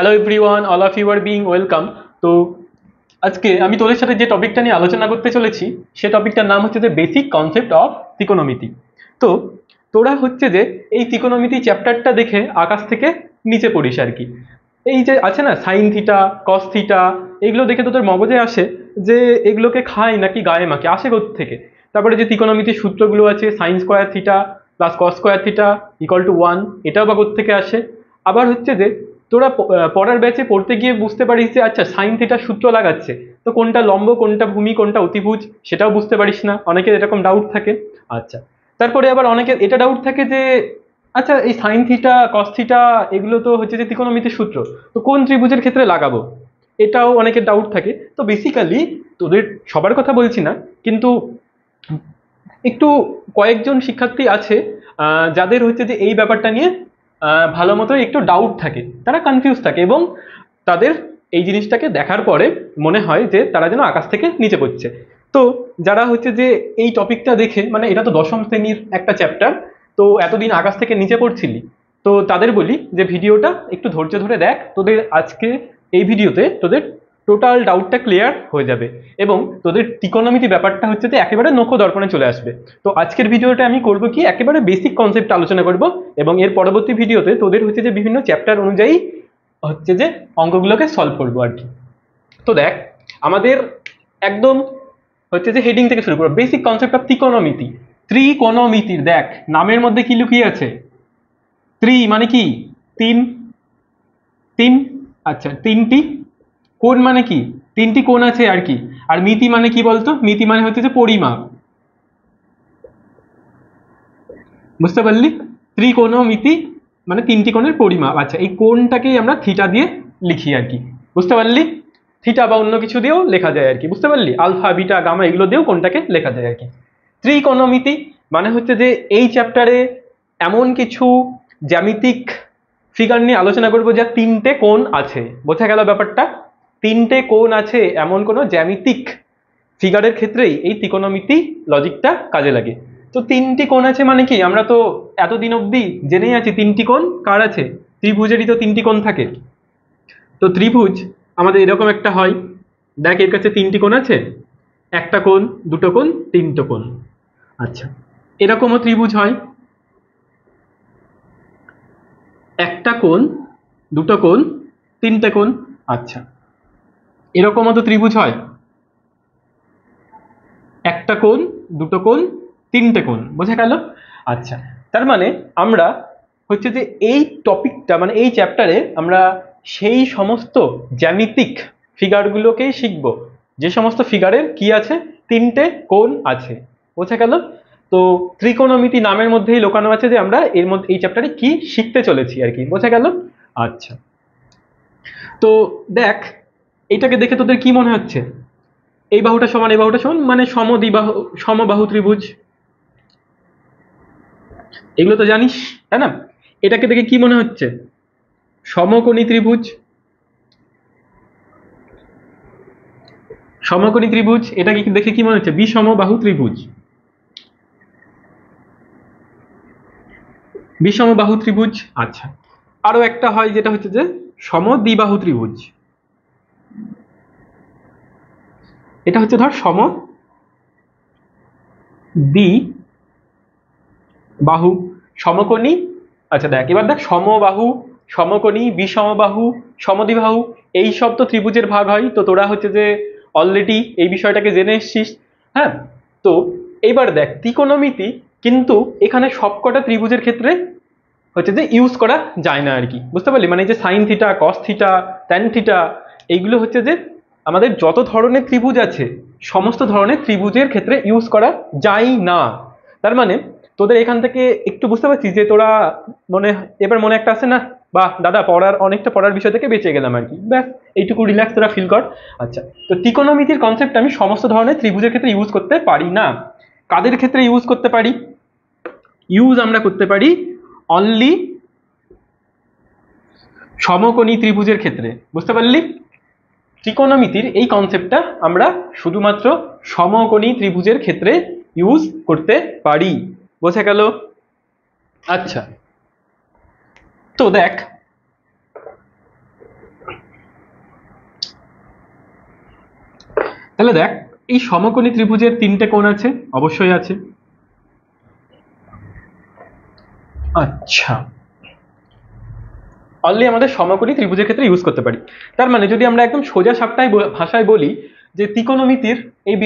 Hello everyone, all of you are being welcome. তো আজকে আমি তোদের সাথে যে টপিকটা নিয়ে আলোচনা করতে চলেছি সে টপিকটার নাম হচ্ছে যে বেসিক কনসেপ্ট অফ ত্রিকোণমিতি। তো তোরা হচ্ছে যে এই ত্রিকোণমিতি চ্যাপ্টারটা দেখে আকাশ থেকে নিচে পড়িস আর কি। এই যে আছে না সাইন থিটা, কস থিটা, এগুলো দেখে তোদের মগজে আসে যে এগুলোকে খায় নাকি গায়ে মাকে, আসে থেকে। তারপরে যে ত্রিকোণমিতির সূত্রগুলো আছে, sine square theta plus cos square theta equal to 1, এটাও বা থেকে আসে। আবার হচ্ছে যে তোরা পড়ার ব্যাচে পড়তে গিয়ে বুঝতে পারিস যে আচ্ছা সাইন থিটার সূত্র লাগাচ্ছে, তো কোনটা লম্ব কোনটা ভূমি কোনটা অতিভুজ সেটাও বুঝতে পারিস না, অনেকের এরকম ডাউট থাকে। আচ্ছা, তারপরে আবার অনেকের এটা ডাউট থাকে যে আচ্ছা এই সাইন থিটা কস থিটা এগুলো তো হচ্ছে যে ত্রিকোণমিতির সূত্র, তো কোন ত্রিভুজের ক্ষেত্রে লাগাবো, এটাও অনেকের ডাউট থাকে। তো বেসিক্যালি তোদের সবার কথা বলছি না, কিন্তু একটু কয়েকজন শিক্ষার্থী আছে যাদের হচ্ছে যে এই ব্যাপারটা নিয়ে ভালো মতো একটু ডাউট থাকে, তারা কনফিউজ থাকে এবং তাদের এই জিনিসটাকে দেখার পরে মনে হয় যে তারা যেন আকাশ থেকে নিচে পড়ছে। তো যারা হচ্ছে যে এই টপিকটা দেখে, মানে এটা তো দশম শ্রেণীর একটা চ্যাপ্টার, তো এতদিন আকাশ থেকে নিচে পড়ছিলি, তো তাদের বলি যে ভিডিওটা একটু ধৈর্য ধরে দেখ, তোদের আজকে এই ভিডিওতে তোদের টোটাল ডাউটটা ক্লিয়ার হয়ে যাবে এবং তোদের ত্রিকোণমিতি ব্যাপারটা হচ্ছে যে একেবারে নখ দর্পণে চলে আসবে। তো আজকের ভিডিওটা আমি করব কি একেবারে বেসিক কনসেপ্ট আলোচনা করব এবং এর পরবর্তী ভিডিওতে তোদের হচ্ছে যে বিভিন্ন চ্যাপ্টার অনুযায়ী হচ্ছে যে অঙ্কগুলোকে সলভ করবো আর কি। তো দেখ, আমাদের একদম হচ্ছে যে হেডিং থেকে শুরু করবো, বেসিক কনসেপ্ট অফ ত্রিকোণমিতি। ত্রিকোণমিতির দেখ নামের মধ্যে কি লুকিয়ে আছে, ত্রি মানে কি তিন, তিন, আচ্ছা তিনটি, কোণ মানে কি তিনটি কোণ আছে আর কি। আর মিতি মানে কি বলতো, মিতি মানে হচ্ছে যে পরিমাপ, বুঝতে পারলি? ত্রিকোণমিতি মানে তিনটি কোণের পরিমাপ। আচ্ছা, এই কোণটাকেই আমরা থিটা দিয়ে লিখি আর কি, বুঝতে পারলি? থিটা বা অন্য কিছু দিয়েও লেখা যায় আর কি, বুঝতে পারলি? আলফা বিটা গামা এগুলো দিয়েও কোণটাকে লেখা যায় আর কি। ত্রিকোণমিতি মানে হচ্ছে যে এই চ্যাপ্টারে এমন কিছু জ্যামিতিক ফিগার নিয়ে আলোচনা করবো যা তিনটে কোণ আছে, বোঝা গেল ব্যাপারটা? তিনটে কোণ আছে এমন কোনো জ্যামিতিক ফিগারের ক্ষেত্রেই এই ত্রিকোণমিতি লজিকটা কাজে লাগে। তো তিনটি কোণ আছে মানে কি, আমরা তো এতদিন অবধি জেনেই আছি তিনটি কোণ কার আছে, ত্রিভুজেরই তো তিনটি কোণ থাকে। তো ত্রিভুজ আমাদের এরকম একটা হয়, দেখ এর কাছে তিনটি কোণ আছে, একটা কোণ, দুটো কোণ, তিনটে কোণ। আচ্ছা, এরকমও ত্রিভুজ হয়, একটা কোণ, দুটো কোণ, তিনটে কোণ। আচ্ছা, এরকমও তো ত্রিভুজ হয়, একটা কোণ, দুটো কোণ, তিনটে কোণ, বোঝা গেল? আচ্ছা, তার মানে আমরা হচ্ছে যে এই টপিকটা মানে এই চ্যাপ্টারে আমরা সেই সমস্ত জ্যামিতিক ফিগারগুলোকেই শিখব যে সমস্ত ফিগারের কি আছে, তিনটে কোণ আছে, বোঝা গেল? তো ত্রিকোণমিতি নামের মধ্যেই লুকানো আছে যে আমরা এর মধ্যে এই চ্যাপ্টারে কি শিখতে চলেছি আর কি, বোঝা গেল? আচ্ছা, তো দেখ এটাকে দেখে তোদের কি মনে হচ্ছে, এই বাহুটা সমান এই বাহুটা সমান মানে সমদ্বিবাহু সমবাহু ত্রিভুজ, এগুলো তো জানিস তাই না? এটাকে দেখে কি মনে হচ্ছে, সমকোণী ত্রিভুজ, সমকোণী ত্রিভুজ। এটাকে দেখে কি মনে হচ্ছে, বিষমবাহু ত্রিভুজ, বিষমবাহু ত্রিভুজ। আচ্ছা, আরো একটা হয় যেটা হচ্ছে যে সমদ্বিবাহু ত্রিভুজ, এটা হচ্ছে ধর সমদ্বিবাহু সমকোণী। আচ্ছা দেখ এবার দেখ, সমবাহু, সমকোণী, বিষমবাহু, সমদ্বিবাহু, এই সব তো ত্রিভুজের ভাগ হয়। তো তোরা হচ্ছে যে অলরেডি এই বিষয়টাকে জেনে এসছিস। হ্যাঁ, তো এইবার দেখ ত্রিকোণমিতি কিন্তু এখানে সবকটা ত্রিভুজের ক্ষেত্রে হচ্ছে যে ইউজ করা যায় না আর কি, বুঝতে পারলি? মানে এই যে sign theta, cos theta, tan theta, এইগুলো হচ্ছে যে আমাদের যত ধরনের ত্রিভুজ আছে সমস্ত ধরনের ত্রিভুজের ক্ষেত্রে ইউজ করা যায় না। তার মানে তোদের এখান থেকে একটু বুঝতে পারছিস যে তোরা মনে এবার মনে একটা আছে না, বাহ দাদা পড়ার অনেকটা পড়ার বিষয় থেকে বেঁচে গেলাম আর কি, ব্যাস এইটুকু রিল্যাক্স তোরা ফিল কর। আচ্ছা, তো ত্রিকোণমিতির কনসেপ্ট আমি সমস্ত ধরনের ত্রিভুজের ক্ষেত্রে ইউজ করতে পারি না। কাদের ক্ষেত্রে ইউজ করতে পারি, ইউজ আমরা করতে পারি অনলি সমকোণী ত্রিভুজের ক্ষেত্রে, বুঝতে পারলি? ত্রিকোণমিতির এই কনসেপ্টটা আমরা শুধুমাত্র সমকোণী ত্রিভুজের ক্ষেত্রে ইউজ করতে পারি, বোঝা গেল? আচ্ছা, তো দেখ তাহলে দেখ, এই সমকোণী ত্রিভুজের তিনটে কোণ আছে, অবশ্যই আছে। আচ্ছা, অনলি আমাদের সমকোণী ত্রিভুজের ক্ষেত্রে ইউজ করতে পারি। তার মানে যদি আমরা একদম সোজা সাপটায় ভাষায় বলি যে ত্রিকোণমিতির এই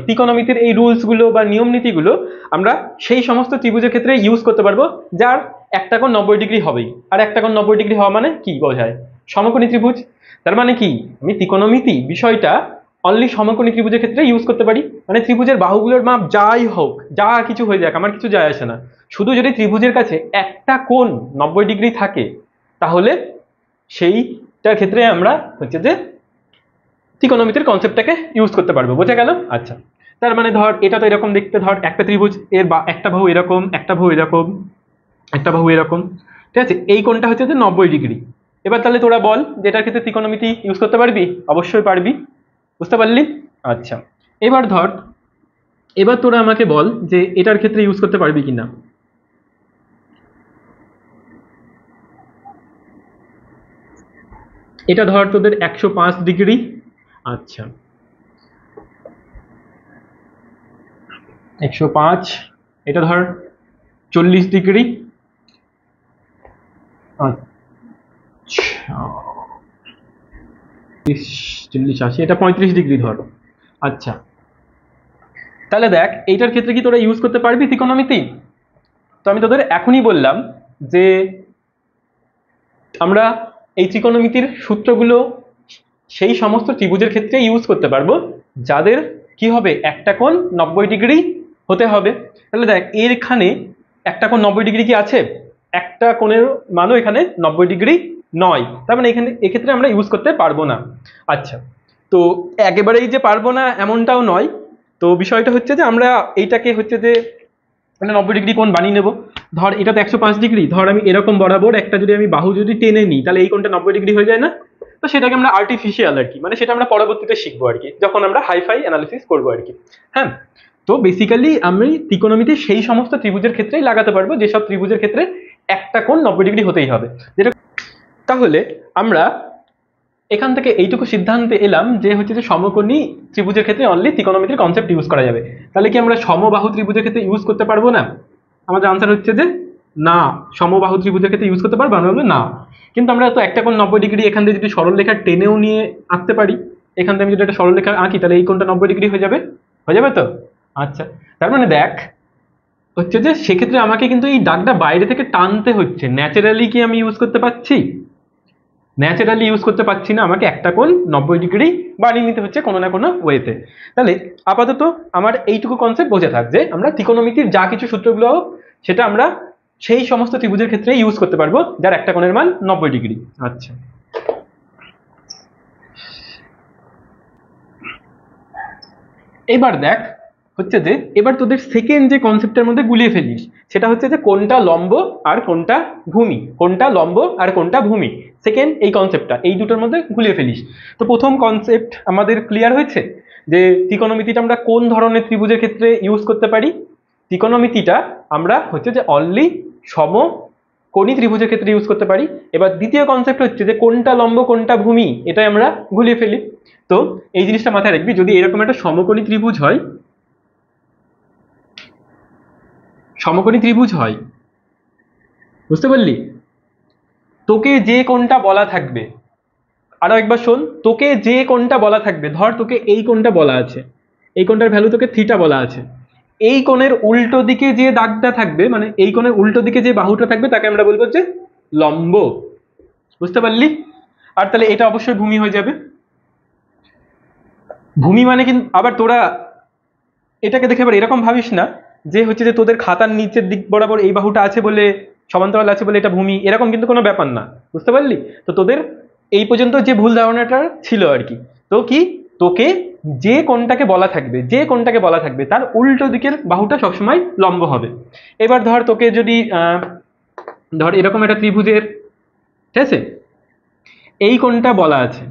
ত্রিকোণমিতির এই রুলসগুলো বা নিয়ম নীতিগুলো আমরা সেই সমস্ত ত্রিভুজের ক্ষেত্রে ইউজ করতে পারবো যার একটা কোণ 90 ডিগ্রি হবেই। আর একটা কোণ 90 ডিগ্রি হওয়া মানে কি বোঝায়? সমকোণী ত্রিভুজ। তার মানে কি, আমি ত্রিকোণমিতি বিষয়টা অনলি সমকোণী ত্রিভুজের ক্ষেত্রে ইউজ করতে পারি। মানে ত্রিভুজের বাহুগুলোর মাপ যাই হোক, যা কিছু হয়ে যাক, আমার কিছু যায় আসে না, শুধু যদি ত্রিভুজের কাছে একটা কোণ 90 ডিগ্রি থাকে তাহলে সেইটার ক্ষেত্রে আমরা হচ্ছে যে ত্রিকোণমিতির কনসেপ্টটাকে ইউজ করতে পারবো। বোঝা গেল? আচ্ছা, তার মানে ধর এটা তো এরকম দেখতে, ধর একটা ত্রিভুজ, এর একটা বাহু এরকম, একটা বাহু এরকম, একটা বাহু এরকম, ঠিক আছে? এই কোণটা হচ্ছে যে 90 ডিগ্রি। এবার তাহলে তোরা বল যে এটার ক্ষেত্রে ত্রিকোণমিতি ইউজ করতে পারবি? অবশ্যই পারবি। বুঝতে পারলি? আচ্ছা, এবার ধর, এবার তোরা আমাকে বল যে এটার ক্ষেত্রে ইউজ করতে পারবি কিনা। এটা ধর তোদের 105 ডিগ্রি। আচ্ছা, 105, এটা ধর 40 ডিগ্রি। আচ্ছা, 40, 80, এটা 35 ডিগ্রি ধর। আচ্ছা, তাহলে দেখ এইটার ক্ষেত্রে কি তোরা ইউজ করতে পারবি ত্রিকোণমিতি? তো আমি তোদের এখনই বললাম যে আমরা এই ত্রিকোণমিতির সূত্রগুলো সেই সমস্ত ত্রিভুজের ক্ষেত্রে ইউজ করতে পারবো যাদের কি হবে, একটা কোণ 90 ডিগ্রি হতে হবে। তাহলে দেখ এখানে একটা কোণ 90 ডিগ্রি কি আছে? একটা কোণের মানও এখানে 90 ডিগ্রি নয়, তার মানে এখানে এক্ষেত্রে আমরা ইউজ করতে পারবো না। আচ্ছা, তো একেবারেই যে পারবো না এমনটাও নয়। তো বিষয়টা হচ্ছে যে আমরা এইটাকে হচ্ছে যে মানে 90 ডিগ্রি কোণ বানিয়ে নেব। ধর এটা তো 105 ডিগ্রি, ধর আমি এরকম বরাবর একটা যদি আমি বাহু যদি টেনে নিই তাহলে এই কোণটা 90 ডিগ্রি হয়ে যায় না? তো সেটাকে আমরা আর্টিফিশিয়াল আর কি, মানে সেটা আমরা পরবর্তীতে শিখবো আর কি, যখন আমরা হাইফাই অ্যানালিসিস করবো আর কি। হ্যাঁ, তো বেসিক্যালি আমি ত্রিকোণমিতি সেই সমস্ত ত্রিভুজের ক্ষেত্রেই লাগাতে পারবো যেসব ত্রিভুজের ক্ষেত্রে একটা কোণ 90 ডিগ্রি হতেই হবে। যেটা তাহলে আমরা এখান থেকে এইটুকু সিদ্ধান্তে এলাম যে হচ্ছে যে সমকোণী ত্রিভুজের ক্ষেত্রে অনলি ত্রিকোণমিতির কনসেপ্ট ইউজ করা যাবে। তাহলে কি আমরা সমবাহু ত্রিভুজের ক্ষেত্রে ইউজ করতে পারবো না? আমাদের আনসার হচ্ছে যে না, সমবাহু ত্রিভুজের ক্ষেত্রে ইউজ করতে পারবো? আমরা বলবো না। কিন্তু আমরা তো একটা কোণ 90 ডিগ্রি এখান থেকে যদি সরলরেখা টেনেও নিয়ে আঁকতে পারি, এখান থেকে আমি যদি একটা সরলরেখা আঁকি তাহলে এই কোণটা 90 ডিগ্রি হয়ে যাবে। হয়ে যাবে তো? আচ্ছা, তার মানে দেখ হচ্ছে যে সেক্ষেত্রে আমাকে কিন্তু এই দাগটা বাইরে থেকে টানতে হচ্ছে। ন্যাচারালি কি আমি ইউজ করতে পারছি? ন্যাচারালি ইউজ করতে পারছি না, আমাকে একটা কোণ 90 ডিগ্রি বানিয়ে নিতে হচ্ছে কোনো না কোনো ওয়েতে। তাহলে আপাতত আমার এইটুকু কনসেপ্ট বোঝা থাক যে আমরা ত্রিকোণমিতির যা কিছু সূত্রগুলো হোক সেটা আমরা সেই সমস্ত ত্রিভুজের ক্ষেত্রে ইউজ করতে পারবো যার একটা কোণের মান 90 ডিগ্রি। আচ্ছা, এবার দেখ হচ্ছে যে এবার তোদের সেকেন্ড যে কনসেপ্টের মধ্যে গুলিয়ে ফেলিস, সেটা হচ্ছে যে কোনটা লম্ব আর কোনটা ভূমি, কোনটা লম্ব আর কোনটা ভূমি। সেকেন্ড এই কনসেপ্টটা এই দুটোর মধ্যে গুলিয়ে ফেলিস। তো প্রথম কনসেপ্ট আমাদের ক্লিয়ার হয়েছে যে ত্রিকোণমিতিটা আমরা কোন ধরনের ত্রিভুজের ক্ষেত্রে ইউজ করতে পারি। ত্রিকোণমিতিটা আমরা হচ্ছে যে অনলি সমকোণী ত্রিভুজের ক্ষেত্রে ইউজ করতে পারি। এবার দ্বিতীয় কনসেপ্ট হচ্ছে যে কোনটা লম্ব কোনটা ভূমি, এটাই আমরা গুলিয়ে ফেলি। তো এই জিনিসটা মাথায় রাখবি, যদি এরকম একটা সমকোণী ত্রিভুজ হয়, সমকোণী ত্রিভুজ হয়, বুঝতে পারলি? তোকে যে কোণটা বলা থাকবে, আরো একবার শোন, তোকে যে কোণটা বলা থাকবে, ধর তোকে এই কোণটা বলা আছে, এই কোণটার ভ্যালু তোকে থিটা বলা আছে, এই কোণের উল্টো দিকে যে দাগটা থাকবে, মানে এই কোণের উল্টো দিকে যে বাহুটা থাকবে তাকে আমরা বলবো যে লম্ব। বুঝতে পারলি? আর তাহলে এটা অবশ্যই ভূমি হয়ে যাবে। ভূমি মানে কিন্তু আবার তোরা এটাকে দেখে এবার এরকম ভাবিস না যে হচ্ছে যে তোদের খাতার নিচের দিক বরাবর এই বাহুটা আছে বলে, সমান্তরাল আছে বলে এটা ভূমি, এরকম কিন্তু কোনো ব্যাপার না। বুঝতে পারলি? তো তোদের এই পর্যন্ত যে ভুল ধারণাটা ছিল আর কি, তো কি তোকে যে কোণটাকে বলা থাকবে, যে কোণটাকে বলা থাকবে তার উল্টো দিকের বাহুটা সবসময় লম্ব হবে। এবার ধর তোকে যদি ধর এরকম একটা ত্রিভুজের, ঠিক আছে, এই কোণটা বলা আছে,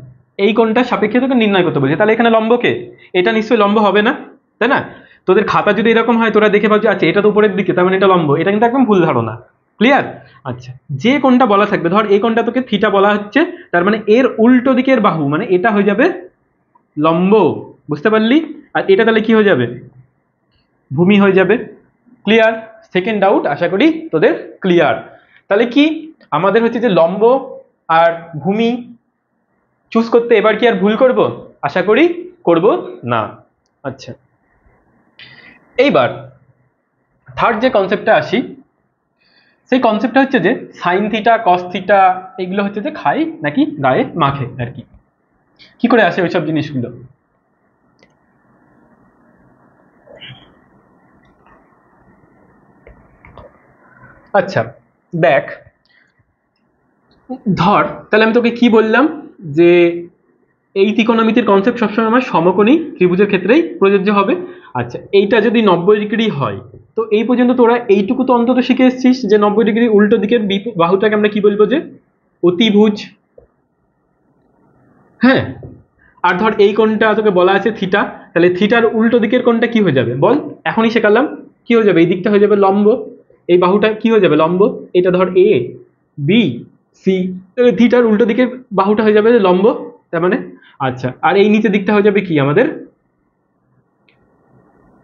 এই কোণটার সাপেক্ষে তোকে নির্ণয় করতে বলছে, তাহলে এখানে লম্বকে, এটা নিশ্চয়ই লম্ব হবে না, তাই না? তোদের খাতা যদি এরকম হয় তোরা দেখে ভাবছি আচ্ছা এটা তো উপরের দিকে তার মানে এটা লম্ব, এটা কিন্তু একদম ভুল ধারণা। ক্লিয়ার? আচ্ছা, যে কোণটা বলা থাকবে, ধর এই কোণটা তোকে থিটা বলা হচ্ছে, তার মানে এর উল্টো দিকের বাহু মানে এটা হয়ে যাবে লম্ব, বুঝতে পারলি? আর এটা তাহলে কি হয়ে যাবে, ভূমি হয়ে যাবে। ক্লিয়ার? সেকেন্ড ডাউট আশা করি তোদের ক্লিয়ার। তাহলে কি আমাদের হচ্ছে যে লম্ব আর ভূমি চুজ করতে এবার কি আর ভুল করব? আশা করি করব না। আচ্ছা, এইবার থার্ড যে কনসেপ্টটা আসি, সেই কনসেপ্টটা হচ্ছে যে সাইন থিটা কস থিটা এগুলো হচ্ছে যে খায় নাকি গায়ে মাখে আর কি। কি করে আসে ওইসব জিনিসগুলো? আচ্ছা দেখ, ধর তাহলে আমি তোকে কি বললাম, যে এই ত্রিকোণমিতির কনসেপ্ট সবসময় আমার সমকোণী ত্রিভুজের ক্ষেত্রেই প্রযোজ্য হবে। আচ্ছা, এইটা যদি 90 ডিগ্রি হয়, তো এই পর্যন্ত তোরা এইটুকু তো অন্তত শিখে এসেছিস যে 90 ডিগ্রি উল্টো দিকের বাহুটাকে আমরা কি বলবো, যে অতিভুজ। হ্যাঁ, আর ধর এই কোণটা তোকে বলা আছে থিটা, তাহলে থিটার উল্টো দিকের কোণটা কি হয়ে যাবে বল? এখনই শেখালাম, কি হয়ে যাবে, এই দিকটা হয়ে যাবে লম্ব, এই বাহুটা কি হয়ে যাবে লম্ব, এটা ধর এ বি সি, থিটার উল্টো দিকের বাহুটা হয়ে যাবে লম্ব, তার মানে। আচ্ছা, আর এই নিচের দিকটা হয়ে যাবে কি আমাদের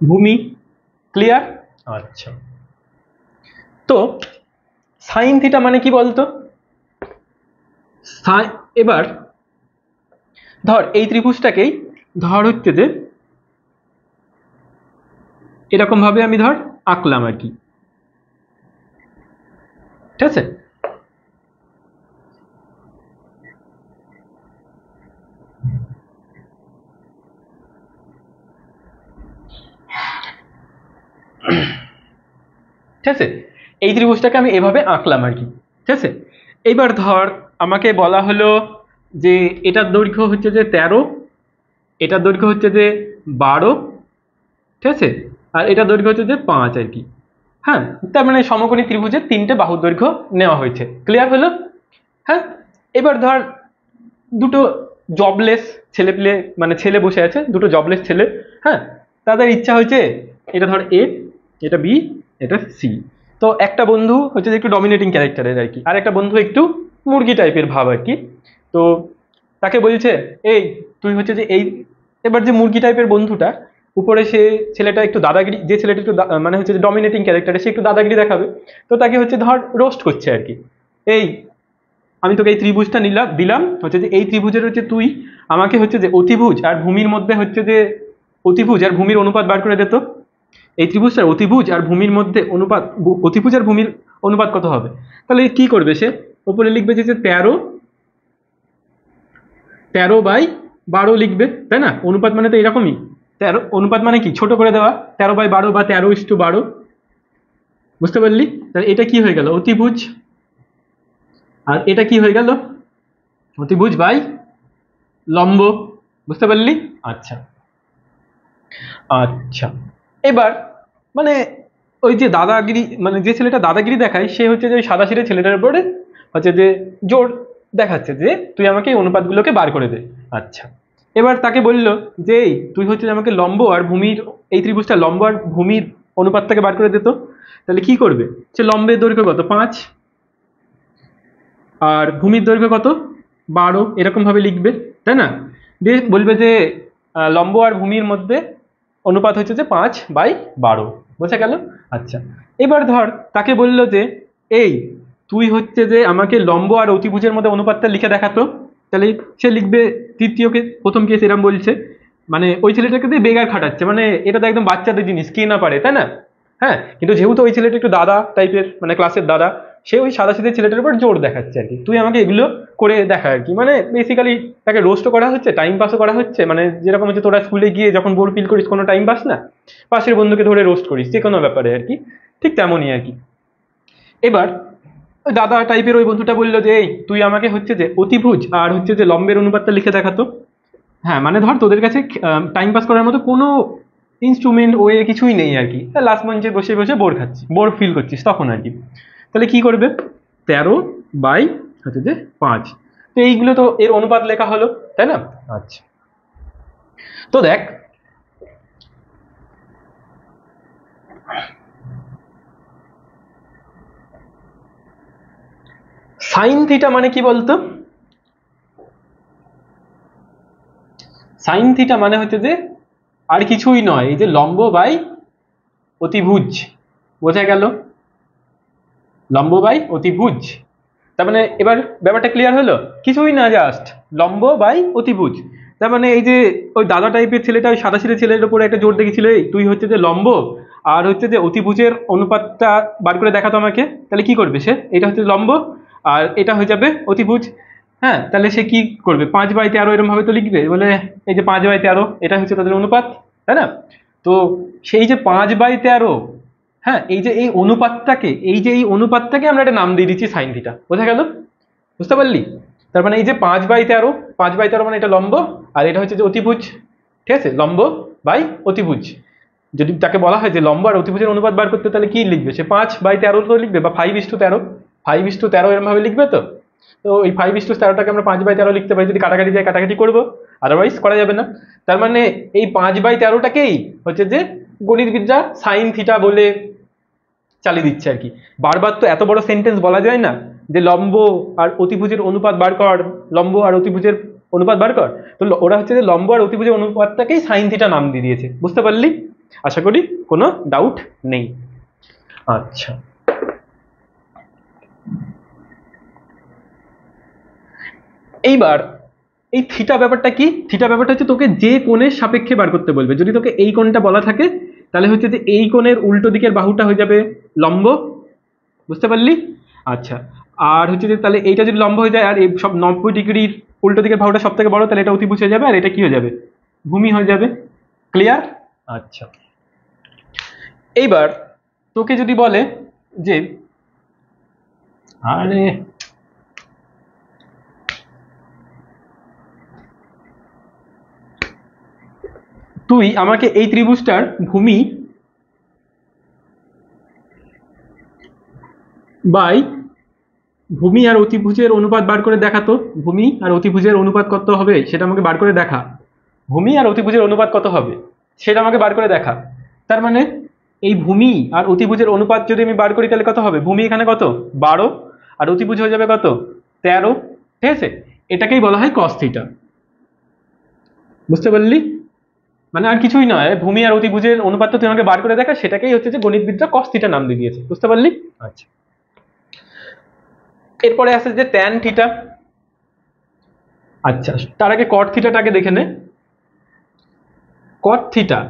ভূমি। ক্লিয়ার? আচ্ছা, তো সাইন থিটা মানে কি বলতো? এবার ধর এই ত্রিভুজটাকেই ধর হচ্ছে যে এরকম ভাবে আমি ধর আঁকলাম আর কি, ঠিক আছে? ঠিক আছে, এই ত্রিভুজটাকে আমি এভাবে আঁকলাম আর কি, ঠিক আছে? এইবার ধর আমাকে বলা হলো যে এটার দৈর্ঘ্য হচ্ছে যে 13, এটার দৈর্ঘ্য হচ্ছে যে 12, ঠিক আছে, আর এটার দৈর্ঘ্য হচ্ছে যে 5 আর কি। হ্যাঁ, তার মানে সমকোণী ত্রিভুজের 3টে বাহুর দৈর্ঘ্য নেওয়া হয়েছে। ক্লিয়ার হলো? হ্যাঁ, এবার ধর দুটো জবলেস ছেলে পেলে, মানে ছেলে বসে আছে, দুটো জবলেস ছেলে। হ্যাঁ, তাদের ইচ্ছা হয়েছে এটা ধর এ, এটা বি, এটা সি। তো একটা বন্ধু হচ্ছে যে একটু ডমিনেটিং ক্যারেক্টারের আর কি, আর একটা বন্ধু একটু মুরগি টাইপের ভাব আর কি। তো তাকে বলছে এই তুই হচ্ছে যে এই, এবার যে মুরগি টাইপের বন্ধুটা উপরে, সে ছেলেটা একটু দাদাগিরি, যে ছেলেটা একটু মানে হচ্ছে যে ডমিনেটিং ক্যারেক্টারে, সে একটু দাদাগিরি দেখাবে। তো তাকে হচ্ছে ধর রোস্ট করছে আর কি, এই আমি তোকে এই ত্রিভুজটা দিলাম হচ্ছে যে এই ত্রিভুজের হচ্ছে তুই আমাকে হচ্ছে যে অতিভুজ আর ভূমির মধ্যে হচ্ছে যে অতিভুজ আর ভূমির অনুপাত বার করে দিত। এই ত্রিভুজটার অতিভুজ আর ভূমির মধ্যে অনুপাত, অতিভুজ আর ভূমির অনুপাত কত হবে? তাহলে কি করবে সে? উপরে লিখবে যে 13/12 লিখবে, তাই না? অনুপাত মানে তো এরকমই, 13 অনুপাত মানে কি ছোট করে দেওয়া, 13/12 বা 13:12। বুঝতে পারলি? তাহলে এটা কি হয়ে গেল, অতিভুজ। আর এটা কি হয়ে গেল, অতিভুজ বাই লম্ব। বুঝতে পারলি? আচ্ছা, আচ্ছা, এবার মানে ওই যে দাদাগিরি, মানে যে ছেলেটা দাদাগিরি দেখায়, সে হচ্ছে যে ওই সাদাসিধে ছেলেটার উপরে হচ্ছে যে জোর দেখাচ্ছে যে তুই আমাকে এই অনুপাতগুলোকে বার করে দে। আচ্ছা, এবার তাকে বললো যে এই তুই হচ্ছে যে আমাকে লম্ব আর ভূমির, এই ত্রিভুজটা লম্ব আর ভূমির অনুপাতটাকে বার করে দিত। তাহলে কি করবে সে? লম্বের দৈর্ঘ্য কত, 5, আর ভূমির দৈর্ঘ্য কত, 12, এরকম ভাবে লিখবে, তাই না? দিয়ে বলবে যে লম্ব আর ভূমির মধ্যে অনুপাত হচ্ছে যে 5/12। বোঝা গেল? আচ্ছা, এবার ধর তাকে বললো যে এই তুই হচ্ছে যে আমাকে লম্ব আর অতিভুজের মধ্যে অনুপাতটা লিখে দেখাতো। তাহলে সে লিখবে, তৃতীয় কেস, প্রথম কেস এরম বলছে, মানে ওই ছেলেটাকে দিয়ে বেগার খাটাচ্ছে, মানে এটা তো একদম বাচ্চাদের জিনিস, কে না পারে, তাই না? হ্যাঁ, কিন্তু যেহেতু ওই ছেলেটা একটু দাদা টাইপের, মানে ক্লাসের দাদা, সে ওই সাদাসিধে ছেলেটার উপর জোর দেখাচ্ছে আর কি, তুই আমাকে এগুলো করে দেখা আর কি, মানে বেসিক্যালি তাকে রোস্টও করা হচ্ছে, টাইম পাসও করা হচ্ছে, মানে যেরকম হচ্ছে তোরা স্কুলে গিয়ে যখন বোর ফিল করিস, কোনো টাইম পাস না, পাশের বন্ধুকে ধরে রোস্ট করিস যে কোনো ব্যাপারে আর কি, ঠিক তেমনই আর কি। এবার ওই দাদা টাইপের ওই বন্ধুটা বললো যে এই তুই আমাকে হচ্ছে যে অতিভুজ আর হচ্ছে যে লম্বের অনুপাতটা লিখে দেখাতো। হ্যাঁ, মানে ধর তোদের কাছে টাইম পাস করার মতো কোনো ইনস্ট্রুমেন্ট ওয়ে কিছুই নেই আর কি, লাস্ট বেঞ্চে বসে বসে বোর খাচ্ছিস, বোর ফিল করছিস তখন আর কি। তাহলে কি করবে, 13/5। তো এইগুলো তো এর অনুপাত লেখা হলো, তাই না? আচ্ছা, তো দেখ সাইন থিটা মানে কি বলতো? সাইন থিটা মানে হচ্ছে যে আর কিছুই নয়, এই যে লম্ব বাই অতিভুজ, বোঝা গেল? লম্ব বাই অতিভুজ, তার মানে এবার ব্যাপারটা ক্লিয়ার হলো? কিছুই না, জাস্ট লম্ব বাই অতিভুজ। তার মানে এই যে ওই দাদা টাইপের ছেলেটা, ওই সাদা সিধে ছেলের উপরে একটা জোর দেখেছিল, এই তুই হচ্ছে যে লম্ব আর হচ্ছে যে অতিভুজের অনুপাতটা বার করে দেখাতো আমাকে, তাহলে কি করবে সে? এটা হচ্ছে লম্ব আর এটা হয়ে যাবে অতিভুজ। হ্যাঁ, তাহলে সে কি করবে? 5/13 এরকম ভাবে তো লিখবে, বলে এই যে 5/13 এটা হচ্ছে তাদের অনুপাত, তাই না? তো সেই যে 5/13, হ্যাঁ, এই যে এই অনুপাতটাকে আমরা একটা নাম দিয়ে দিচ্ছি সাইন থিটা, বোঝা গেল? বুঝতে পারলি? তার মানে এই যে 5/13, 5/13 মানে এটা লম্ব আর এটা হচ্ছে যে অতিভুজ, ঠিক আছে? লম্ব বাই অতিভুজ। যদি তাকে বলা হয় যে লম্ব আর অতিভুজের অনুপাত বার করতে, তাহলে কি লিখবে সে? 5/13 তো লিখবে, বা 5:13, 5:13 এরকম ভাবে লিখবে। তো তো এই 5:13টাকে আমরা 5/13 লিখতে পারি, যদি কাটাকাটি যায় কাটাকাটি করবো, আদারওয়াইজ করা যাবে না। তার মানে এই 5/13টাকেই হচ্ছে যে গণিতবিদরা সাইন থিটা বলে চালিয়ে দিচ্ছে আর কি। বারবার তো এত বড় সেন্টেন্স বলা যায় না যে লম্ব আর অতিভুজের অনুপাত বার কর, লম্ব আর অতিভুজের অনুপাত বার কর। তো ওরা হচ্ছে যে লম্ব আর অতিভুজের অনুপাতটাকেই সাইন থিটা নাম দিয়ে দিয়েছে, বুঝতে পারলি? আশা করি কোনো ডাউট নেই। আচ্ছা, এইবার এই থিটা ব্যাপারটা কি? থিটা ব্যাপারটা হচ্ছে তোকে যে কোণের সাপেক্ষে বার করতে বলবে। যদি তোকে এই কোণটা বলা থাকে, তাহলে হচ্ছে যে এই কোণের উল্টো দিকের বাহুটা হয়ে যাবে লম্ব, বুঝতে পারলি? আচ্ছা, আর হচ্ছে যে তাহলে এইটা যদি লম্ব হয়ে যায় আর এই সব 90 ডিগ্রির উল্টো দিকের বাহুটা সব থেকে বড়, তাহলে এটা অতিভুজ হয়ে যাবে আর এটা কি হয়ে যাবে? ভূমি হয়ে যাবে। ক্লিয়ার? আচ্ছা, এইবার তোকে যদি বলে যে আরে তুই আমাকে এই ত্রিভুজটার ভূমি বাই ভূমি আর অতিভুজের অনুপাত বার করে দেখাতো, ভূমি আর অতিভুজের অনুপাত কত হবে সেটা আমাকে বার করে দেখা, ভূমি আর অতিভুজের অনুপাত কত হবে সেটা আমাকে বার করে দেখা। তার মানে এই ভূমি আর অতিভুজের অনুপাত যদি আমি বার করি, তাহলে কত হবে? ভূমি এখানে কত? 12 আর অতিভুজ হয়ে যাবে কত? 13, ঠিক আছে? এটাকেই বলা হয় কস থিটা, বুঝতে পারলি? মানে আর কিছুই নয়, ভূমি আর অতিভুজের অনুপাতটা তুই আমাকে বার করে দেখা, সেটাকেই হচ্ছে যে গণিতবিদরা কস থিটা নাম দিয়ে দিয়েছে, বুঝতে পারলি? আচ্ছা, এরপরে আসে যে ট্যান থিটা। আচ্ছা, তার আগে কট থিটাটাকে দেখে নে। কট থিটা,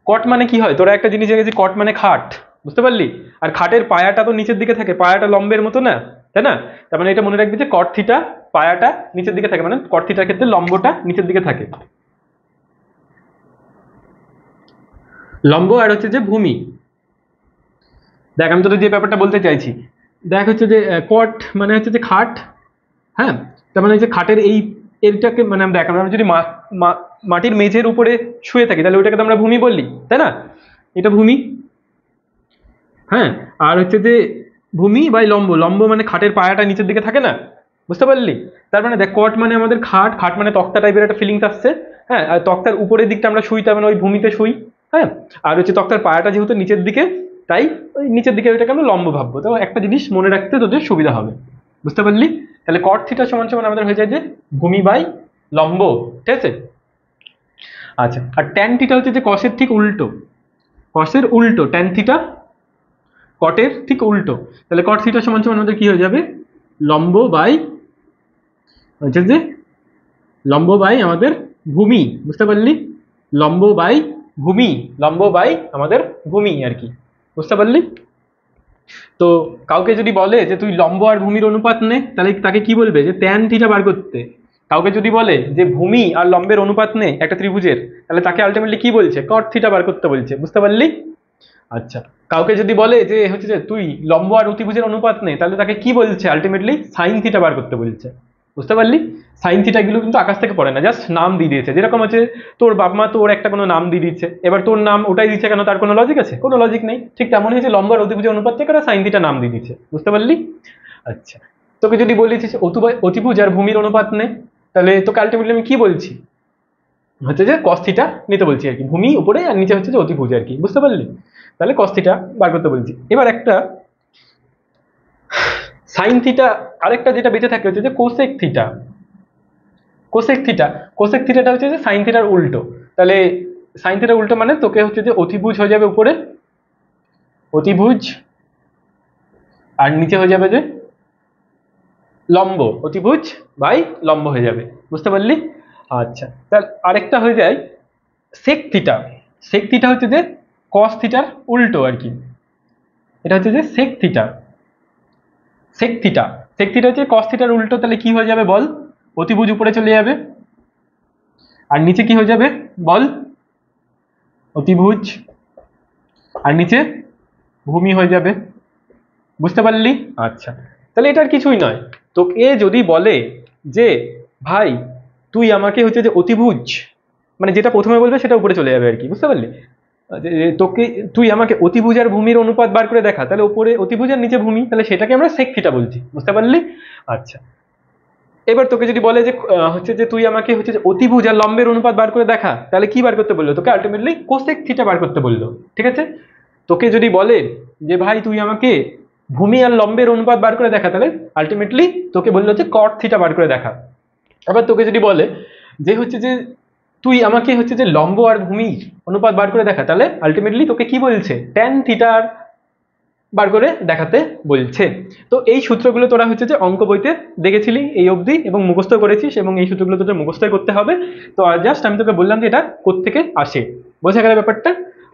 কট মানে কি হয়? তোরা একটা জিনিস জেনেছিস, কট মানে খাট, বুঝতে পারলি? আর খাটের পায়াটা তো নিচের দিকে থাকে, পায়াটা লম্বের মতো না, তাই না? তার মানে এটা মনে রাখবি যে কট থিটা পায়াটা নিচের দিকে থাকে, মানে কট থিটার ক্ষেত্রে লম্বটা নিচের দিকে থাকে। লম্ব আর হচ্ছে যে ভূমি, দেখ আমি তোদের যে ব্যাপারটা বলতে চাইছি, দেখ হচ্ছে যে কট মানে হচ্ছে যে খাট, হ্যাঁ? তার মানে যে খাটের এই এরটাকে মানে আমরা দেখ, আমরা যদি মাটির মেঝের উপরে শুয়ে থাকি, তাহলে ওইটাকে তো আমরা ভূমি বললি, তাই না? এটা ভূমি, হ্যাঁ। আর হচ্ছে যে ভূমি বাই লম্ব, লম্ব মানে খাটের পায়াটা নিচের দিকে থাকে না, বুঝতে পারলি? তার মানে দেখ কট মানে আমাদের খাট, খাট মানে তক্তা টাইপের একটা ফিলিংস আসছে, হ্যাঁ। আর তক্তার উপরের দিকটা আমরা শুই, তার মানে ওই ভূমিতে শুই, হ্যাঁ। আর হচ্ছে তক্তার পায়াটা যেহেতু নিচের দিকে, তাই ওই নিচের দিকে ওইটাকে আমরা লম্ব ভাববো। তো একটা জিনিস মনে রাখতে তোদের সুবিধা হবে, বুঝতে পারলি? তাহলে কট থিটা সমান সমান আমাদের হয়ে যায় যে ভূমি বাই লম্ব, ঠিক আছে? আচ্ছা, আর ট্যান থিটা হচ্ছে যে কসের ঠিক উল্টো, কসের উল্টো ট্যান থিটা কটের ঠিক উল্টো। তাহলে কট থিটা সমান সমান আমাদের কি হয়ে যাবে? লম্ব বাই হচ্ছে যে লম্ব বাই আমাদের ভূমি, বুঝতে পারলি? লম্ব বাই ভূমি, লম্ব বাই আমাদের ভূমি আর কি, বুঝতে পারলি? তো কাউকে যদি বলে যে তুই লম্ব আর ভূমির অনুপাত নে, তাহলে তাকে কি বলবে? যে ট্যান থিটা বার করতে। কাউকে যদি বলে যে ভূমি আর লম্বের অনুপাত নে একটা ত্রিভুজের, তাহলে তাকে আলটিমেটলি কি বলছে? কট থিটা বার করতে বলছে, বুঝতে পারলি? আচ্ছা, কাউকে যদি বলে যে হচ্ছে যে তুই লম্ব আর অতিভুজের অনুপাত নে, তাহলে তাকে কি বলছে? আলটিমেটলি সাইন থিটা বার করতে বলছে, বুঝতে পারলি? সাইন থিটা গুলো কিন্তু আকাশ থেকে পড়ে না, জাস্ট নাম দিয়ে দিয়েছে। যেরকম হচ্ছে তোর বাপ মা তোর একটা কোনো নাম দিয়ে দিচ্ছে, এবার তোর নাম ওটাই দিচ্ছে কেন? তার কোনো লজিক আছে? কোনো লজিক নেই। ঠিক তেমন হয়েছে লম্ব আর অতিভুজের অনুপাত থেকে ওরা সাইন থিটা নাম দিয়ে দিচ্ছে, বুঝতে পারলি? আচ্ছা, তোকে যদি বলি অতিভুজ আর ভূমির অনুপাত নে, তাহলে তোকে আলটিমেটলি আমি কি বলছি? হচ্ছে যে কস থিটা নিতে বলছি আর কি, ভূমি উপরে আর নিচে হচ্ছে যে অতিভুজ আর কি, বুঝতে পারলি? তাহলে কস থিটা বার করতে বলছি। এবার একটা সাইন থিটা, আরেকটা যেটা বেঁচে থাকে হচ্ছে যে cosec theta. Cosec theta, cosec থিটাটা হচ্ছে যে সাইন থিটার উল্টো। তাহলে সাইন থিটার উল্টো মানে তোকে হচ্ছে যে অতিভুজ হয়ে যাবে উপরে, অতিভুজ, আর নিচে হয়ে যাবে যে লম্ব, অতিভুজ বাই লম্ব হয়ে যাবে। বুঝতে পারলি? আচ্ছা, তাহলে আরেকটা হয়ে যায় সেক থিটা। সেক থিটা হচ্ছে যে কস থিটার উল্টো আর কি, এটা হচ্ছে যে sec theta. Sec theta, sec theta হচ্ছে কস থিটার উল্টো। তাহলে কি হয়ে যাবে বল? অতিভুজ উপরে চলে যাবে, আর নিচে কি হয়ে যাবে বল? অতিভুজ, আর নিচে ভূমি হয়ে যাবে। বুঝতে পারলি? আচ্ছা, তাহলে এটা আর কিছুই নয়। তোকে যদি বলে যে ভাই তুই আমাকে হচ্ছে যে অতিভুজ, মানে যেটা প্রথমে বলবে সেটা উপরে চলে যাবে আর কি। বুঝতে পারলি? তোকে, তুই আমাকে অতিভুজ আর ভূমির অনুপাত বার করে দেখা, তাহলে উপরে অতিভুজ আর নিচে ভূমি, তাহলে সেটাকে আমরা সেক থিটা বলছি। বুঝতে পারলি? আচ্ছা, এবার তোকে যদি বলে যে হচ্ছে যে তুই আমাকে হচ্ছে যে অতিভুজ আর লম্বের অনুপাত বার করে দেখা, তাহলে কি বার করতে বললো তোকে? আলটিমেটলি কোসেক থিটা বার করতে বললো। ঠিক আছে? তোকে যদি বলে যে ভাই তুই আমাকে ভূমি আর লম্বের অনুপাত বার করে দেখা, তাহলে আলটিমেটলি তোকে বললো যে কট থিটা বার করে দেখা। আবার তোকে যদি বলে যে হচ্ছে যে তুই আমাকে হচ্ছে যে লম্ব আর ভূমির অনুপাত বার করে দেখা, তাহলে আলটিমেটলি তোকে কি বলছে? ট্যান থিটার বার করে দেখাতে বলছে। তো এই সূত্রগুলো তোরা হচ্ছে যে অঙ্ক বইতে দেখেছিলি এই অবধি এবং মুখস্থ করেছিস, এবং এই সূত্রগুলো তোদের মুখস্থ করতে হবে। তো আর জাস্ট আমি তোকে বললাম যে এটা কোত্থেকে আসে। বোঝা গেল ব্যাপারটা?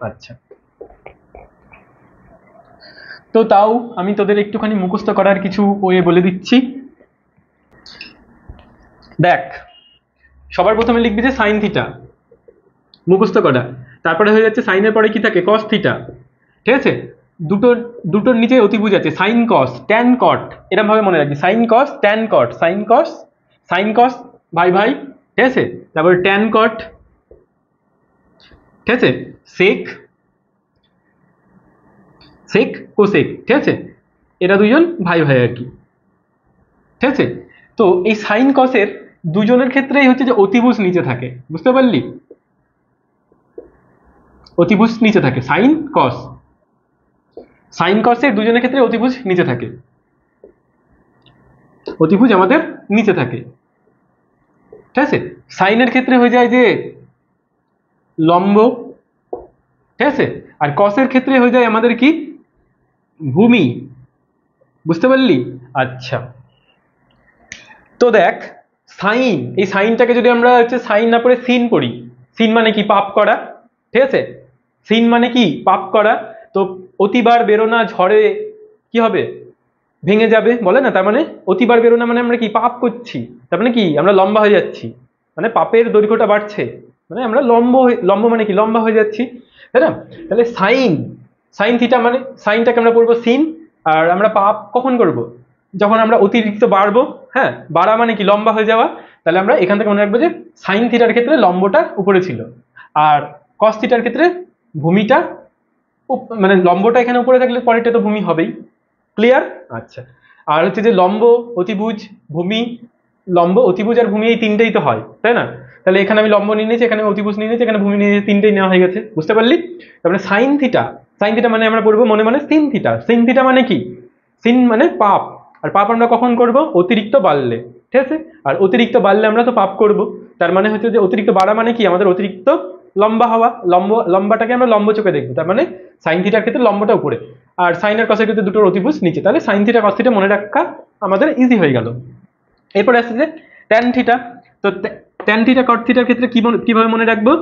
আচ্ছা, তো তাও আমি তোদের একটুখানি মুখস্থ করার কিছু ওয়ে বলে দিচ্ছি। দেখ, সবার প্রথমে লিখবি যে সাইন থিটা, মুখস্থ করা। তারপরে হয়ে যাচ্ছে সাইনের পরে কি থাকে? Cos theta. ঠিক আছে? দুটোর দুটোর নিচে অতিভুজ আছে, সাইন কস ট্যান কট, এরকম ভাবে মনে রাখবি। সাইন কস ট্যান কট, সাইন কস, সাইন কস ভাই ভাই। ঠিক আছে? তারপরে ট্যান কট। ঠিক আছে? সেক, সেক কোসেক। ঠিক আছে? এরা দুজন ভাই ভাই আর কি। ঠিক আছে? তো এই সাইন কসের দুজনের ক্ষেত্রেই হচ্ছে যে অতিভুজ নিচে থাকে। বুঝতে পারলি? অতিভুজ নিচে থাকে, সাইন কস, সাইন কসের দুজনের ক্ষেত্রে অতিভুজ নিচে থাকে, অতিভুজ আমাদের নিচে থাকে। ঠিক আছে? সাইনের ক্ষেত্রে হয়ে যায় যে লম্ব। ঠিক আছে? আর কসের ক্ষেত্রে হয়ে যায় আমাদের কি? ভূমি। বুঝতে পারলি? আচ্ছা, তো দেখ, সাইন, এই সাইনটাকে যদি আমরা হচ্ছে সাইন না পড়ে সিন পড়ি, সিন মানে কি? পাপ করা। ঠিক আছে? সিন মানে কি? পাপ করা। তো অতিবার বেরোনা ঝড়ে কি হবে? ভেঙে যাবে বলে না? তার মানে অতিবার বেরোনা মানে আমরা কি? পাপ করছি। তার মানে কি? আমরা লম্বা হয়ে যাচ্ছি, মানে পাপের দৈর্ঘ্যটা বাড়ছে, মানে আমরা লম্ব মানে কি? লম্বা হয়ে যাচ্ছি, তাই না? তাহলে সাইন, সাইন থিটা মানে সাইনটাকে আমরা পড়বো সিন। আর আমরা পাপ কখন করব? যখন আমরা অতিরিক্ত বাড়বো। হ্যাঁ, বাড়া মানে কি? লম্বা হয়ে যাওয়া। তাহলে আমরা এখান থেকে মনে রাখবো যে সাইন থিটার ক্ষেত্রে লম্বটা উপরে ছিল, আর কস থিটার ক্ষেত্রে ভূমিটা মানে লম্বটা এখানে উপরে থাকলে পরেরটা তো ভূমি হবেই। ক্লিয়ার? আচ্ছা, আর হচ্ছে যে লম্ব, অতিভুজ, ভূমি, লম্ব, অতিভুজ আর ভূমি এই তিনটেই তো হয়, তাই না? তাহলে এখানে আমি লম্ব নিয়ে নিয়েছি, এখানে অতিভুজ নিয়ে নিয়েছি, এখানে ভূমি নিয়ে নিয়েছি, তিনটেই নেওয়া হয়ে গেছে। বুঝতে পারলি? তারপরে সাইন থিটা, সাইন থিটা মানে আমরা পড়বো মনে মনে সিন থিটা। সিন থিটা মানে কি? সিন মানে পাপ, আর পাপ আমরা কখন করব? অতিরিক্ত বাড়লে। ঠিক আছে? আর অতিরিক্ত বাড়লে আমরা তো পাপ করব। তার মানে হচ্ছে যে অতিরিক্ত বাড়া মানে কি? আমাদের অতিরিক্ত লম্বা হওয়া। লম্বাটাকে আমরা লম্ব চোখে দেখবো, তার মানে সাইন থিটার ক্ষেত্রে লম্বটা উপরে, আর সাইন আর কসের ক্ষেত্রে দুটোর অতিভুজ নিচে। তাহলে সাইন থিটা কস থিটা মনে রাখা আমাদের ইজি হয়ে গেল। এরপরে আসছে যে ট্যান থিটা। তো ট্যান থিটা কট থিটার ক্ষেত্রে কিভাবে মনে রাখবো?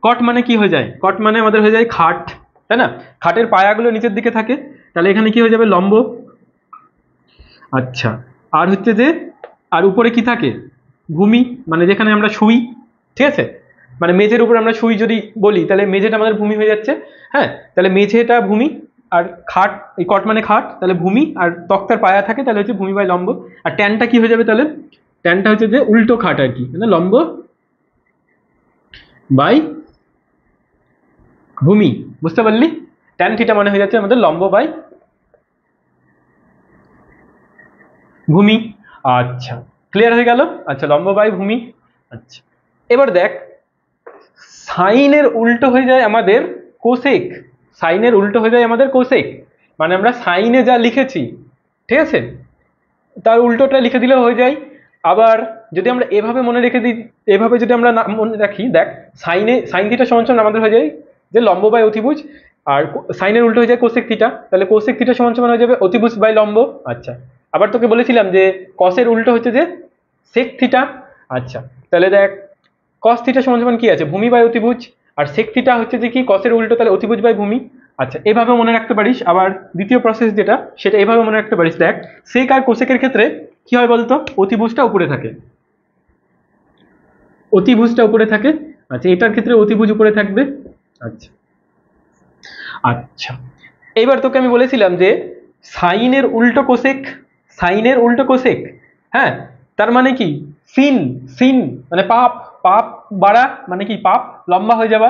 কট মানে কি হয়ে যায়? কট মানে আমাদের হয়ে যায় খাট, তাই না? খাটের পায়াগুলো নিচের দিকে থাকে, তাহলে এখানে কি হয়ে যাবে? লম্ব। আচ্ছা, আর হচ্ছে যে আর উপরে কি থাকে? ভূমি, মানে যেখানে আমরা শুই। ঠিক আছে? মানে মেঝের উপর আমরা শুই যদি বলি, তাহলে মেঝেটা আমাদের ভূমি হয়ে যাচ্ছে। হ্যাঁ, তাহলে মেঝেটা ভূমি, আর খাট, এই কট মানে খাট, তাহলে ভূমি, আর তক্তার পায়া থাকে, তাহলে হচ্ছে ভূমি বাই লম্ব। আর ট্যানটা কি হয়ে যাবে তাহলে? ট্যানটা হচ্ছে যে উল্টো খাট আর কি, মানে লম্ব বাই ভূমি। বুঝতে পারলি? ট্যান থিটা মানে হয়ে যাচ্ছে আমাদের লম্ব বাই ভূমি। আচ্ছা, ক্লিয়ার হয়ে গেল? আচ্ছা, লম্ব বাই ভূমি। আচ্ছা, এবার দেখ, সাইনের উল্টো হয়ে যায় আমাদের কোসেক। সাইনের উল্টো হয়ে যায় আমাদের কোসেক, মানে আমরা সাইনে যা লিখেছি, ঠিক আছে, তার উল্টোটা লিখে দিলেও হয়ে যায়। আবার যদি আমরা এভাবে মনে রেখে দিই, এভাবে যদি আমরা মনে রাখি, দেখ সাইন থিটা সমান সমান আমাদের হয়ে যায় যে লম্ব বাই অতিভুজ, আর সাইনের উল্টো হয়ে যায় কোসেক থিটা, তাহলে কোসেক থিটা সমান সমান হয়ে যাবে অতিভুজ বাই লম্ব। আচ্ছা, আবার তোকে বলেছিলাম যে কসের উল্টো হচ্ছে যে সেক থিটা। আচ্ছা, তাহলে দেখ কস থিটা সমান সমান কি আছে, ভূমি বাই অতিভুজ, আর সেক থিটা হচ্ছে যে কি কসের উল্টো, তাহলে অতিভুজ বাই ভূমি। আচ্ছা, এভাবে মনে রাখতে পারিস। আবার দ্বিতীয় প্রসেস যেটা, সেটা এভাবে মনে রাখতে পারিস। দেখ সেক আর কোসেকের ক্ষেত্রে কি হয় বলতো, অতিভুজটা উপরে থাকে, অতিভুজটা উপরে থাকে। আচ্ছা, এটার ক্ষেত্রে অতিভুজ উপরে থাকবে। আচ্ছা আচ্ছা, এইবার তোকে আমি বলেছিলাম যে সাইনের উল্টো কোসেক, সাইনের উল্টো কোসেক, হ্যাঁ, তার মানে কি সিন, সিন মানে পাপ, পাপ বাড়া মানে কি পাপ, লম্বা হয়ে যাওয়া,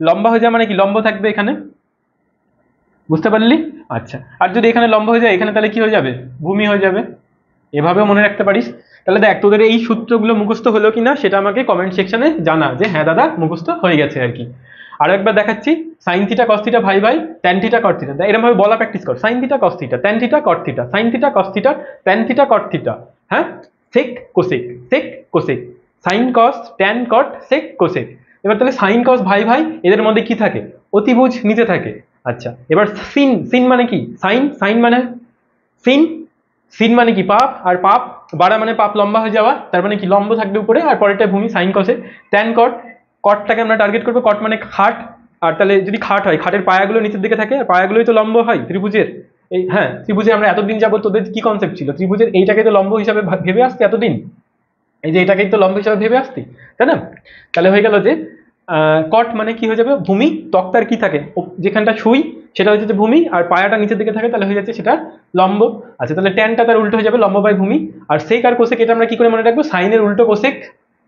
লম্বা হয়ে যাওয়া মানে কি লম্ব থাকবে এখানে, বুঝতে পারলি? আচ্ছা, আর যদি এখানে লম্ব হয়ে যায় এখানে, তাহলে কি হয়ে যাবে, ভূমি হয়ে যাবে। এভাবেও মনে রাখতে পারিস। তাহলে দেখ তোদের এই সূত্রগুলো মুখস্থ হলো কিনা সেটা আমাকে কমেন্ট সেকশনে জানা, যে হ্যাঁ দাদা মুখস্থ হয়ে গেছে আর কি। আরো একবার দেখাচ্ছি, সাইন থিটা কস থিটা ভাই ভাই ট্যান থিটা কট থিটা, এরকম ভাবে বলা প্র্যাকটিস কর। Sine theta cos theta, tan theta cot theta, sine theta cos theta, tan theta cot theta, হ্যাঁ, sec cosec, sec cosec, sine cos tan cot sec cosec. এবার তাহলে sign কস ভাই ভাই এদের মধ্যে কি থাকে, অতিভুজ নিচে থাকে। আচ্ছা, এবার সিন, সিন মানে কি, সাইন, সাইন মানে সিন, সিন মানে কি পাপ, আর পাপ বাড়া মানে পাপ লম্বা হয়ে যাওয়া, তার মানে কি লম্ব থাকবে উপরে, আর পরেরটা ভূমি সাইন কসে। ট্যান কট, কটটাকে আমরা টার্গেট করবো, কট মানে খাট, আর তাহলে যদি খাট হয় খাটের পায়াগুলো নিচের দিকে থাকে, আর পায়াগুলোই তো লম্ব হয় ত্রিভুজের। এই হ্যাঁ, ত্রিভুজে আমরা এতদিন যাবত তোদের কি কনসেপ্ট ছিল, ত্রিভুজের এইটাকে তো লম্ব হিসাবে ভেবে আসতে এতদিন, এই যে এটাকেই তো লম্ব হিসাবে ভেবে আসতি, তাই না? তাহলে হয়ে গেল যে কট মানে কি হয়ে যাবে, ভূমি, তক্তার কি থাকে যেখানটা সুই সেটা হচ্ছে যে ভূমি, আর পায়াটা নিচের দিকে থাকে তাহলে হয়ে যাচ্ছে সেটা লম্ব। আচ্ছা, তাহলে ট্যানটা তার উল্টো হয়ে যাবে লম্ব বাই ভূমি। আর সেক আর কোসেক এটা আমরা কি করে মনে রাখবো, সাইনের উল্টো কোসেক,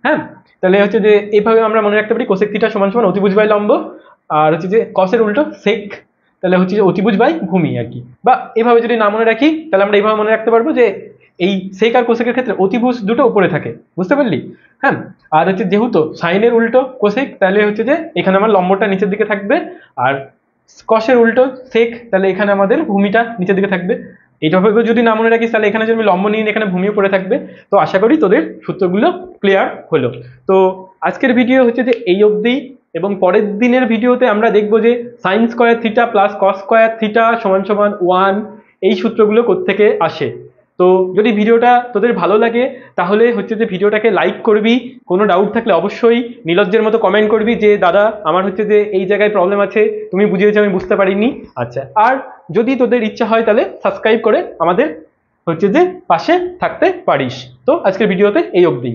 হ্যাঁ। তাহলে হচ্ছে যে এইভাবে আমরা মনে রাখতে পারি কোসেক থিটা সমান সমান অতিভুজ বাই লম্ব, আর হচ্ছে যে কসের উল্টো সেক, তাহলে হচ্ছে যে অতিভুজ বাই ভূমি আর কি। বা এভাবে যদি না মনে রাখি তাহলে আমরা এইভাবে মনে রাখতে পারবো যে এই সেক আর কোসেকের ক্ষেত্রে অতিভুজ দুটো উপরে থাকে, বুঝতে পারলি? হ্যাঁ, আর হচ্ছে যেহেতু সাইনের উল্টো কোসেক, তাহলে হচ্ছে যে এখানে আমার লম্বটা নিচের দিকে থাকবে, আর কসের উল্টো সেক, তাহলে এখানে আমাদের ভূমিটা নিচের দিকে থাকবে। এইভাবে যদি না মনে রাখিস তাহলে এখানে যদি আমি লম্ব নিয়ে এখানে ভূমিও পড়ে থাকবে। তো আশা করি তোদের সূত্রগুলো ক্লিয়ার হলো। তো আজকের ভিডিও হচ্ছে যে এই অবধি, এবং পরের দিনের ভিডিওতে আমরা দেখবো যে sine square theta plus cos square theta সমান সমান 1, এই সূত্রগুলো কোত্থেকে আসে। তো যদি ভিডিওটা তোদের ভালো লাগে তাহলে হচ্ছে যে ভিডিওটাকে লাইক করবি, কোনো ডাউট থাকলে অবশ্যই নিলজ্জের মতো কমেন্ট করবি যে দাদা আমার হচ্ছে যে এই জায়গায় প্রবলেম আছে, তুমি বুঝিয়েছো আমি বুঝতে পারিনি। আচ্ছা, আর যদি তোদের ইচ্ছা হয় তাহলে সাবস্ক্রাইব করে আমাদের হচ্ছে যে পাশে থাকতে পারিস। তো আজকের ভিডিওতে এই অবধি।